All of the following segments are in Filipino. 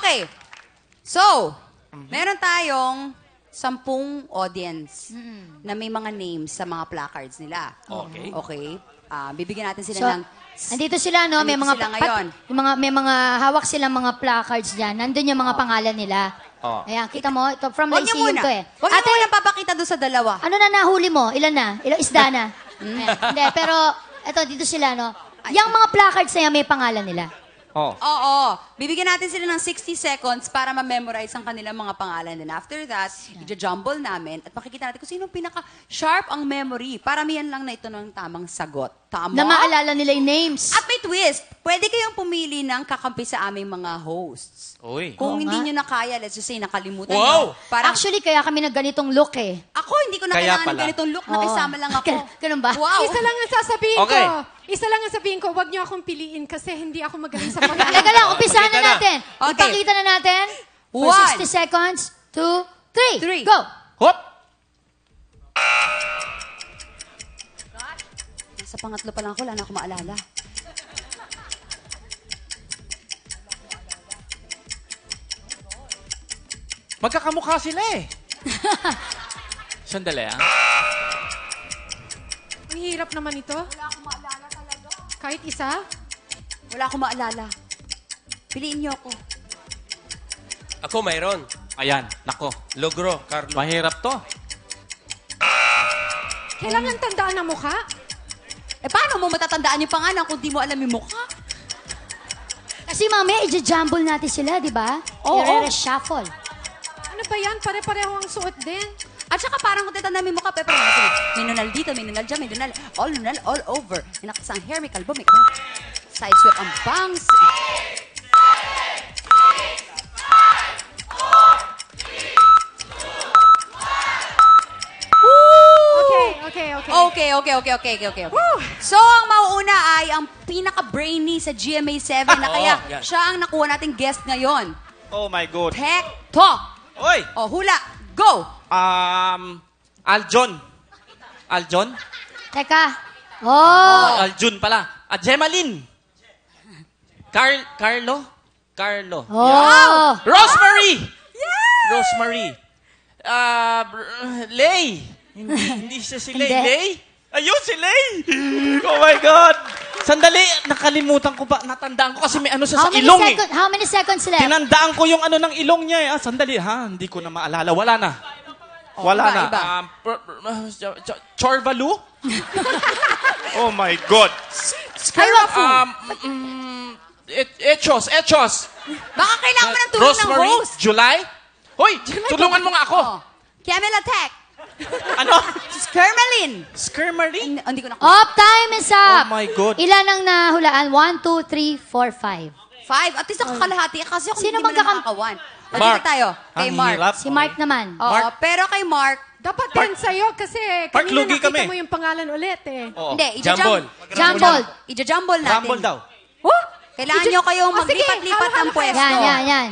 Okay. So, meron tayong 10 audience na may mga names sa mga placards nila. Okay. Okay? Bibigyan natin sila So, ng... andito sila, no? May Andito mga, sila ngayon. may mga hawak silang mga placards dyan. Nandun yung mga pangalan nila. Oh. Ayan, kita mo, ito from Huwag niyo Lyceum muna. to eh. Huwag niyo Ate, muna papakita doon sa dalawa. ano na nahuli mo? Ilan na? Ilang isda na? Ayan. Hindi, pero ito, dito sila, no? Yung mga placards na yan, may pangalan nila. Oh. Oo. Bibigyan natin sila ng 60 seconds para ma-memorize ang kanilang mga pangalan. And after that, i-jumble namin at makikita natin kung sino pinaka-sharp ang memory. Paramihan lang na ito ng tamang sagot. Tama? Na maalala nila yung names. At may twist. Pwede kayong pumili ng kakampi sa aming mga hosts. Uy. Kung Oo hindi nga. nyo na kaya, let's just say, nakalimutan Wow! nyo. Parang, Actually, kaya kami nagganitong look eh. ako, hindi ko na Kaya kailangan ng pala. ganitong look. Oo. Nakisama lang ako. Ganun ba? Wow. Isa lang ang sasabihin Okay. ko. Isa lang ang sabihin ko, huwag niyo akong piliin kasi hindi ako magaling sa pangalan. Teka lang, umpisahan na Pakita na. natin. Okay. Ipakita na natin. For 1, 60 seconds. 2, 3. Three. Go! Hop! Sa pangatlo pa lang ako, wala na ako maalala. Magkakamukha sila eh. Sandali ah. Ang hirap naman ito. Wala akong maalala talaga. Kahit isa. Wala akong maalala. Piliin niyo ako. Ako mayroon. Ayan, nako. Logro, Carlo. Mahirap to. Kailangan tandaan ang mukha. Eh, paano mo matatandaan yung pangalan kung di mo alam yung mukha? Kasi mamaya, i-jumble natin sila, di ba? Oo. I-reshuffle. Ano ba yan? Pare-pareho ang suot din. At saka parang kung titanda mo yung mukha, pero may nunal dito, may nunal dyan, may nunal all over. May nakasang hair, may kalbo, may side sweep ang bangs. Okay. So, ang mauuna ay ang pinaka-brainy sa GMA7 na kaya yan. siya ang nakuha nating guest ngayon. Oh my God. Tech Talk. Oy! O, hula. Go! Aljon. Aljon? Teka. Oh! Aljun pala. Gemaline. Carlo? Carlo. Oh! Rosemary! Rosemary. Lay. Hindi siya si Lay. Hindi. Lay? Ayun, si Lay! Oh my God! Sandali, nakalimutan ko ba? Natandaan ko kasi may ano sa ilong eh. How many seconds left? Tinandaan ko yung ano ng ilong niya eh. Sandali ha, hindi ko na maalala. Wala na. Wala iba, na. iba. Chorvalu? Oh my God. Skyrafu. Echos. Baka kailangan mo ng tulong ng Rosemary? host. July? Hoy, tulungan mo nga ako. Oh. Camel attack. Ano? Skirmalin. Skirmarine? Hindi ko na... Off, time is up! Oh my God. Ilan ang nahulaan? 1, 2, 3, 4, 5. 5. At least ako kalahati. Kasi ako Sino hindi mo na magkakam- nakakawan. O, Mark. dito tayo. Kay Ang Mark. hirap. Si Mark naman. Oo, pero kay Mark, Dapat yan sa'yo kasi Park, kanina lugi nakita kami. mo yung pangalan ulit eh. Oo. hindi, Jumble. Jumble. Ija-jumble natin. Rumble daw. Huh? Kailangan nyo kayong Oh, sige. maglipat-lipat ng Halo-halo pwesto. Yan.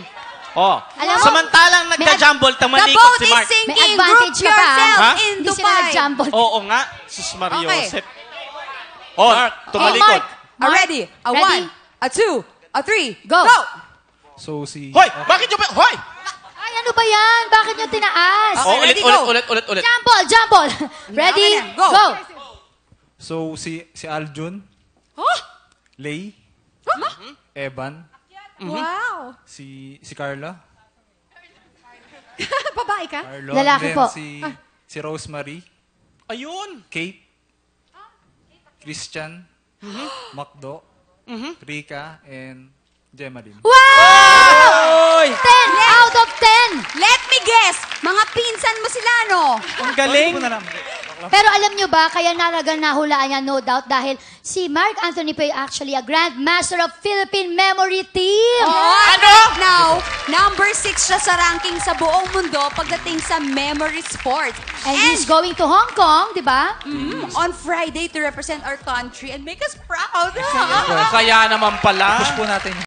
Oh. Alam mo, Samantalang nagka-jumble, The tamalikot boat si is Mark. sinking. May advantage Group ka pa, yourself ha? into hindi sila 5. nag-jumble. Oo nga. Sus Mario Okay. Josep. Oh, Mark. tumalikod. A ready. A Ready? 1, a 2, a 3. Go. So, si... Hoy! Bakit nyo ba? Hoy! Ay, ano ba yan? Bakit nyo tinaas? Okay, Oh, ready, go. ulit. Jumble. Ready? Okay na, go. Go. So, si Aljun, Lay, Evan, Wow! si Carla, Babae ka? Carlo, Lalaki and then po. si Rosemary, Ayun. Kate, Christian, Macdo, Rika, and Gemaline. Wow! Oy! 10 out of 10. Let me guess. Mga pinsan mo sila, no? Ang galing. Ito na lang. Pero alam nyo ba, kaya naragang nahulaan niya, no doubt, dahil si Mark Anthony Pay actually a Grand Master of Philippine Memory Team. Ano? Now, number 6 siya sa ranking sa buong mundo pagdating sa memory sports. And he's going to Hong Kong, di ba? On Friday to represent our country and make us proud. Kaya naman pala. Push po natin